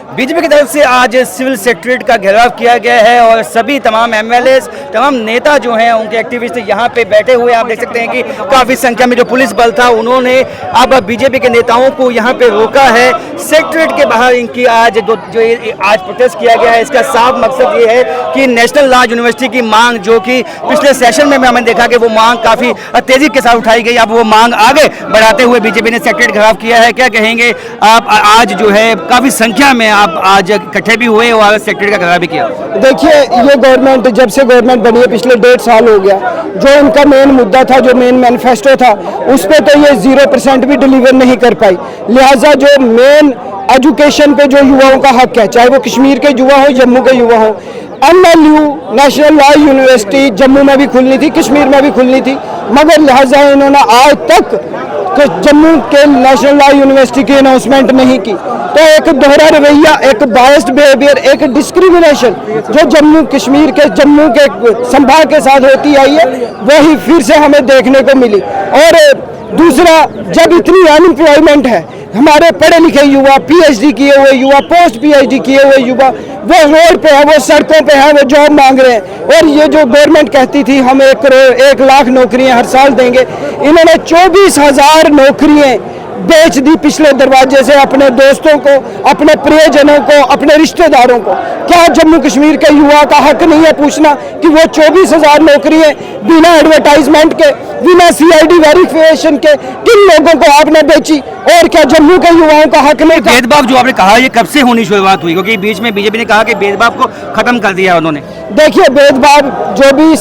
BJP की तरफ से आज सिविल सेक्रेटरीट का घेराव किया गया है और सभी तमाम एमएलए, तमाम नेता जो हैं उनके एक्टिविस्ट यहाँ पे बैठे हुए हैं। आप देख सकते हैं कि काफ़ी संख्या में जो पुलिस बल था उन्होंने अब बीजेपी के नेताओं को यहाँ पे रोका है। सेक्रेटरीट के बाहर इनकी आज आज प्रोटेस्ट किया गया है। इसका साफ मकसद ये है कि नेशनल लॉ यूनिवर्सिटी की मांग, जो कि पिछले सेशन में हमने देखा कि वो मांग काफ़ी तेजी के साथ उठाई गई, अब वो मांग आगे बढ़ाते हुए बीजेपी ने सेक्रेटरीट घेराव किया है। क्या कहेंगे आप? आज जो है काफ़ी संख्या में आप आज इकट्ठे भी हुए और सेक्रेटरी का घेराव भी किया। देखिए, ये गवर्नमेंट जब से गवर्नमेंट बनी है पिछले 1.5 साल हो गया, जो उनका मेन मुद्दा था, जो मेन मैनिफेस्टो था, उस पर तो ये 0% भी डिलीवर नहीं कर पाई। लिहाजा जो मेन एजुकेशन पे जो युवाओं का हक है, चाहे वो कश्मीर के युवा हो, जम्मू के युवा हो, NLU national law university Jammu में भी खुलनी थी, कश्मीर में भी खुलनी थी, मगर लिहाजा इन्होंने आज तक जम्मू के नेशनल लॉ यूनिवर्सिटी की अनाउंसमेंट नहीं की। तो एक दोहरा रवैया, एक बायस्ड बिहेवियर, एक डिस्क्रिमिनेशन जो जम्मू कश्मीर के जम्मू के संभाग के साथ होती आई है, वही फिर से हमें देखने को मिली। और दूसरा, जब इतनी अनएम्प्लॉयमेंट है, हमारे पढ़े लिखे युवा, PhD किए हुए युवा, पोस्ट PhD किए हुए युवा, वो रोड पे है, वो सड़कों पे है, वो जॉब मांग रहे हैं। और ये जो गवर्नमेंट कहती थी हम 1 लाख नौकरियां हर साल देंगे, इन्होंने 24,000 नौकरियां बेच दी पिछले दरवाजे से अपने दोस्तों को, अपने प्रियजनों को, अपने रिश्तेदारों को। क्या जम्मू कश्मीर के युवा का हक नहीं है पूछना कि वो 24,000 नौकरियां बिना एडवर्टाइजमेंट के, बिना CID वेरिफिकेशन के किन लोगों को आपने बेची? और क्या जम्मू के युवाओं का हक नहीं? भेदभाव जो आपने कहा, ये कब से होनी शुरुआत हुई? क्योंकि बीच में बीजेपी ने कहा कि भेदभाव को खत्म कर दिया उन्होंने। देखिए, भेदभाव जो भी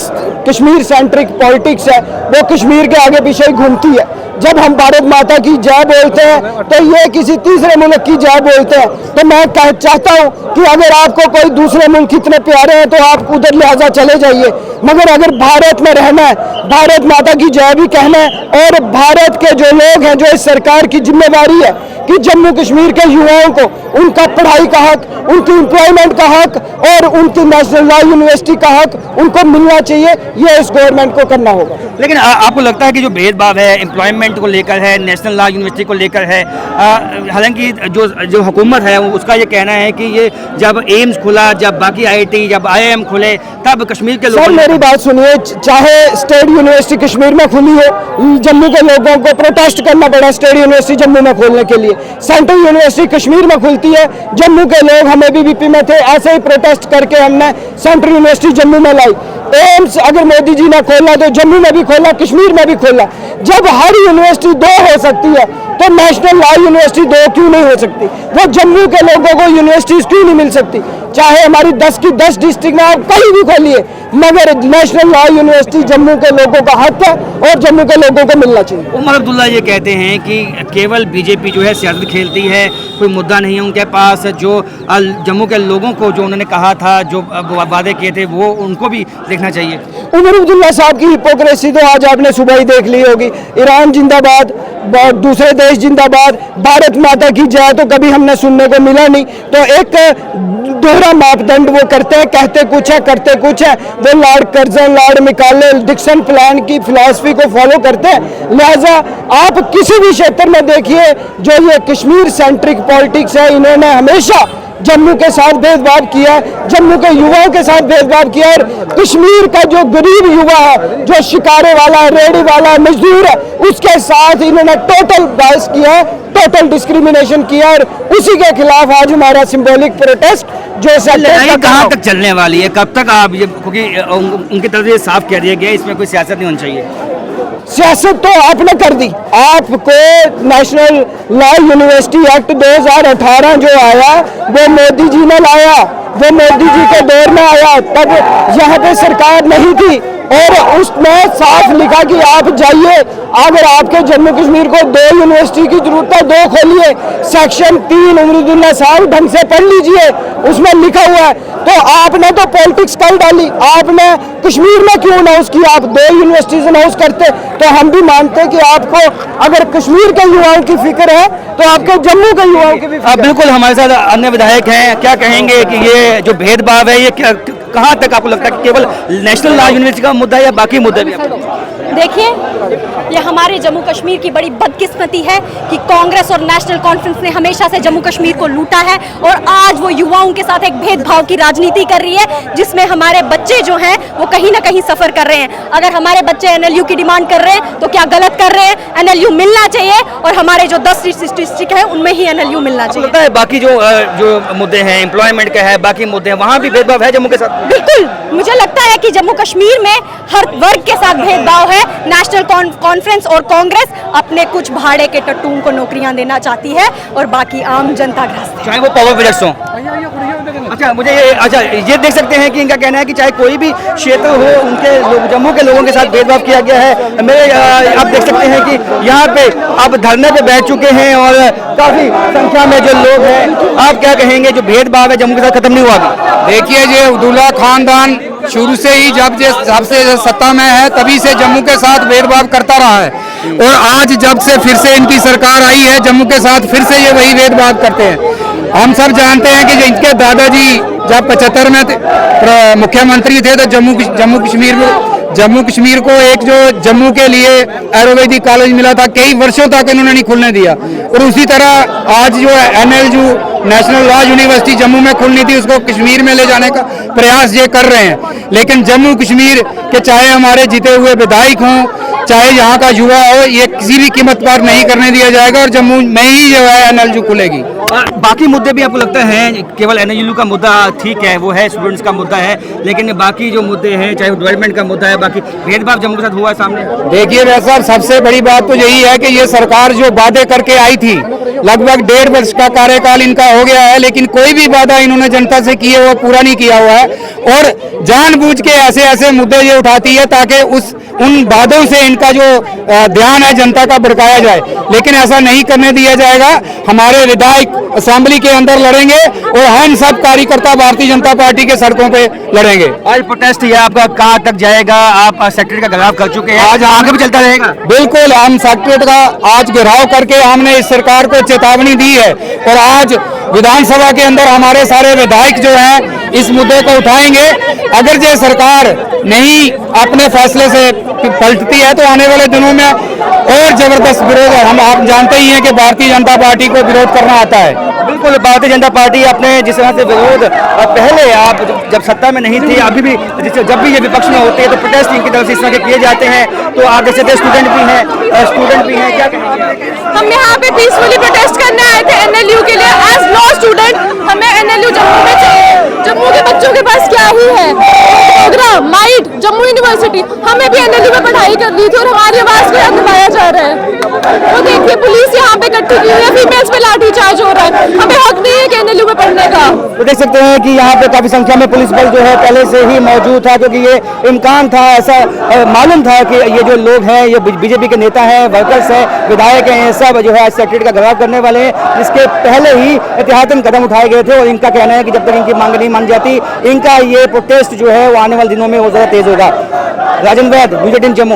कश्मीर सेंट्रिक पॉलिटिक्स है, वो कश्मीर के आगे पीछे ही घूमती है। जब हम भारत माता की जय बोलते हैं तो ये किसी तीसरे मुल्क की जय बोलते हैं। तो मैं चाहता हूं कि अगर आपको कोई दूसरे मुल्क इतने प्यारे हैं तो आप उधर लिहाजा चले जाइए, मगर अगर भारत में रहना है, भारत माता की जय भी कहना है। और भारत के जो लोग हैं, जो इस सरकार की जिम्मेदारी है कि जम्मू कश्मीर के युवाओं को उनका पढ़ाई का हक, उनकी एम्प्लॉयमेंट का हक और उनकी नेशनल लॉ यूनिवर्सिटी का हक उनको मिलना चाहिए, ये इस गवर्नमेंट को करना होगा। लेकिन आपको लगता है कि जो भेदभाव है एम्प्लॉयमेंट को लेकर है, नेशनल लॉ यूनिवर्सिटी को लेकर है, हालांकि जो हुकूमत है उसका ये कहना है कि ये जब एम्स खुला, जब बाकी IIT, जब IIM खुले, तब कश्मीर के लोग। मेरी बात सुनिए, चाहे स्टेट यूनिवर्सिटी कश्मीर में खुली हो, जम्मू के लोगों को प्रोटेस्ट करना पड़ा स्टेट यूनिवर्सिटी जम्मू में खोलने के लिए। सेंट्रल यूनिवर्सिटी कश्मीर में खुलती है, जम्मू के लोग, हमें भी BP में थे, ऐसे ही प्रोटेस्ट करके हमने सेंट्रल यूनिवर्सिटी जम्मू में लाई। एम्स अगर मोदी जी ने खोला तो जम्मू में भी खोला, कश्मीर में भी खोला। जब हर यूनिवर्सिटी 2 हो सकती है तो नेशनल लॉ यूनिवर्सिटी 2 क्यों नहीं हो सकती? वो जम्मू के लोगों को यूनिवर्सिटीज क्यों नहीं मिल सकती? चाहे हमारी 10 की 10 डिस्ट्रिक्ट में आप कहीं भी खोलिए, मगर नेशनल लॉ यूनिवर्सिटी जम्मू के लोगों का हक है और जम्मू के लोगों को मिलना चाहिए। उमर अब्दुल्ला ये कहते हैं कि केवल बीजेपी जो है सियासत खेलती है, कोई मुद्दा नहीं है उनके पास। जो जम्मू के लोगों को जो उन्होंने कहा था, जो वादे किए थे, वो उनको भी देखना चाहिए। उमर अब्दुल्ला साहब की हिपोक्रेसी तो आज आपने सुबह ही देख ली होगी। ईरान जिंदाबाद, दूसरे देश जिंदाबाद, भारत माता की जय तो कभी हमने सुनने को मिला नहीं। तो एक दोहरा मापदंड वो करते हैं, कहते कुछ है, करते कुछ है। वो Lord Curzon, Lord Macaulay, Dixon plan की फिलॉसफी को फॉलो करते हैं। लिहाजा आप किसी भी क्षेत्र में देखिए, जो ये कश्मीर सेंट्रिक पॉलिटिक्स है, इन्होंने हमेशा जम्मू के साथ भेदभाव किया, जम्मू के युवाओं के साथ भेदभाव किया। और कश्मीर का जो गरीब युवा है, जो शिकारे वाला, रेडी वाला, मजदूर है, उसके साथ इन्होंने टोटल बाइस किया, टोटल डिस्क्रिमिनेशन किया। और उसी के खिलाफ आज हमारा सिंबॉलिक प्रोटेस्ट जो कहाँ तक चलने वाली है, कब तक आप, क्योंकि उनकी तरफ से साफ कह दिया गया इसमें कोई सियासत नहीं होनी चाहिए। सियासत तो आपने कर दी। आपको नेशनल लॉ यूनिवर्सिटी एक्ट 2018 जो आया, वो मोदी जी ने लाया, वो मोदी जी के दौर में आया, तब यहाँ पे सरकार नहीं थी। और उसमें साफ लिखा कि आप जाइए, अगर आपके जम्मू कश्मीर को 2 यूनिवर्सिटी की जरूरत है, 2 खोलिए। सेक्शन 3 उमरुद्दुल्ला साहब ढंग से पढ़ लीजिए, उसमें लिखा हुआ है। तो आपने तो पॉलिटिक्स कर डाली, आपने कश्मीर में क्यों अनाउंस किया? आप 2 यूनिवर्सिटीज अनाउंस करते तो हम भी मानते कि आपको अगर कश्मीर के युवाओं की फिक्र है तो आपके जम्मू के युवाओं की भी फिक्र। बिल्कुल, हमारे साथ अन्य विधायक हैं, क्या कहेंगे कि ये जो भेदभाव है, ये कहाँ तक आपको लगता है कि केवल नेशनल लॉ यूनिवर्सिटी का मुद्दा है या बाकी मुद्दे भी? देखिए, ये हमारे जम्मू कश्मीर की बड़ी बदकिस्मती है कि कांग्रेस और नेशनल कॉन्फ्रेंस ने हमेशा से जम्मू कश्मीर को लूटा है और आज वो युवाओं के साथ एक भेदभाव की राजनीति कर रही है, जिसमें हमारे बच्चे जो हैं वो कहीं ना कहीं सफर कर रहे हैं। अगर हमारे बच्चे एनएलयू की डिमांड कर रहे हैं तो क्या गलत कर रहे हैं? एनएलयू मिलना चाहिए और हमारे जो 10 डिस्ट्रिक्ट है उनमें ही एनएलयू मिलना चाहिए। लगता है बाकी जो मुद्दे हैं, एम्प्लॉयमेंट का है, बाकी मुद्दे हैं, वहाँ भी भेदभाव है जम्मू के साथ? बिल्कुल, मुझे लगता है कि जम्मू कश्मीर में हर वर्ग के साथ भेदभाव है। नेशनल कॉन्फ्रेंस और कांग्रेस अपने कुछ भाड़े के टट्टुओं को नौकरियां देना चाहती है और बाकी आम जनता ग्रस्त है। चाहे वो पावर प्रोजेक्ट्स हों। अच्छा ये देख सकते हैं कि इनका कहना है कि चाहे कोई भी क्षेत्र हो, उनके जम्मू के लोगों के साथ भेदभाव किया गया है। मेरे आप देख सकते हैं कि यहाँ पे आप धरने पे बैठ चुके हैं और काफी संख्या में जो लोग हैं, आप क्या कहेंगे जो भेदभाव है जम्मू के साथ खत्म नहीं हुआ अभी? देखिए, ये अब्दुल्ला खानदान शुरू से ही जब से सत्ता में है तभी से जम्मू के साथ भेदभाव करता रहा है और आज जब से फिर से इनकी सरकार आई है जम्मू के साथ फिर से ये वही भेदभाव करते हैं। हम सब जानते हैं कि इनके दादाजी जब 75 में मुख्यमंत्री थे तो जम्मू कश्मीर को एक जो जम्मू के लिए आयुर्वेदिक कॉलेज मिला था, कई वर्षों तक इन्होंने नहीं खुलने दिया और उसी तरह आज जो NLU national law university Jammu में खुलनी थी उसको कश्मीर में ले जाने का प्रयास ये कर रहे हैं। लेकिन जम्मू कश्मीर के चाहे हमारे जीते हुए विधायक हों, चाहे यहाँ का युवा हो, ये किसी भी कीमत पर नहीं करने दिया जाएगा और जम्मू में ही जो है एनएलयू खुलेगी। बाकी मुद्दे भी आपको लगता है केवल एनएलयू का मुद्दा ठीक है, वो है स्टूडेंट्स का मुद्दा है, लेकिन बाकी जो मुद्दे हैं चाहे डेवलपमेंट का मुद्दा है, बाकी भेदभाव जम्मू के साथ हुआ है सामने? देखिए वैसा सबसे बड़ी बात तो यही है कि ये सरकार जो वादे करके आई थी, लगभग 1.5 वर्ष का कार्यकाल इनका हो गया है, लेकिन कोई भी वादा इन्होंने जनता से किए वो पूरा नहीं किया हुआ है और जानबूझ के ऐसे ऐसे मुद्दे ये उठाती है ताकि उन वादों से इनका जो ध्यान है जनता का भड़काया जाए, लेकिन ऐसा नहीं करने दिया जाएगा। हमारे विधायक असेंबली के अंदर लड़ेंगे और हम सब कार्यकर्ता भारतीय जनता पार्टी के सड़कों पे लड़ेंगे। आज प्रोटेस्ट ये आपका कहाँ तक जाएगा? आप सेक्रेटरी का घेराव कर चुके हैं, आज आगे भी चलता रहेगा? बिल्कुल, हम सेक्रेटरी का आज घेराव करके हमने इस सरकार को चेतावनी दी है और आज विधानसभा के अंदर हमारे सारे विधायक जो हैं इस मुद्दे को उठाएंगे। अगर ये सरकार नहीं अपने फैसले से पलटती है तो आने वाले दिनों में और जबरदस्त विरोध है। हम आप जानते ही हैं कि भारतीय जनता पार्टी को विरोध करना आता है। बिल्कुल, भारतीय जनता पार्टी अपने जिस तरह से विरोध पहले आप जब सत्ता में नहीं थी, अभी भी जब भी ये विपक्ष में होते हैं तो प्रोटेस्ट इनकी तरफ से इस तरह के किए जाते हैं। तो आप जैसे स्टूडेंट भी हैं, क्या कहेंगे? हम यहाँ पे पीसफुली प्रोटेस्ट करने आए थे एनएलयू के लिए। एज लॉ स्टूडेंट हमें एनएलयू जम्मू में चाहिए। जम्मू के बच्चों के पास क्या ही है, प्रोग्राम माइट जम्मू यूनिवर्सिटी, हमें भी एनएलयू में पढ़ाई करनी थी और हमारी आवाज को यहाँ दबाया जा रहा है। तो देखिए पुलिस यहाँ पे इकट्ठी की हुई है, फीमेल्स पे लाठीचार्ज हो रहा है, हमें हक नहीं है कि एनएलयू में पढ़ने का। तो देख सकते हैं कि यहाँ पे काफी संख्या में पुलिस बल जो है पहले से ही मौजूद था, क्योंकि ये इम्कान था, ऐसा मालूम था कि ये जो लोग हैं ये बीजेपी के नेता हैं, वर्कर्स हैं, विधायक हैं, सब जो है सेक्रेटरी का घेराव करने वाले हैं, जिसके पहले ही एहतियातन कदम उठाए गए थे और इनका कहना है कि जब तक इनकी मांग नहीं मान जाती, इनका ये प्रोटेस्ट जो है वो आने वाले दिनों में वो ज़्यादा तेज होगा। राजेंद्र वैद, बुलेटिन जम्मू।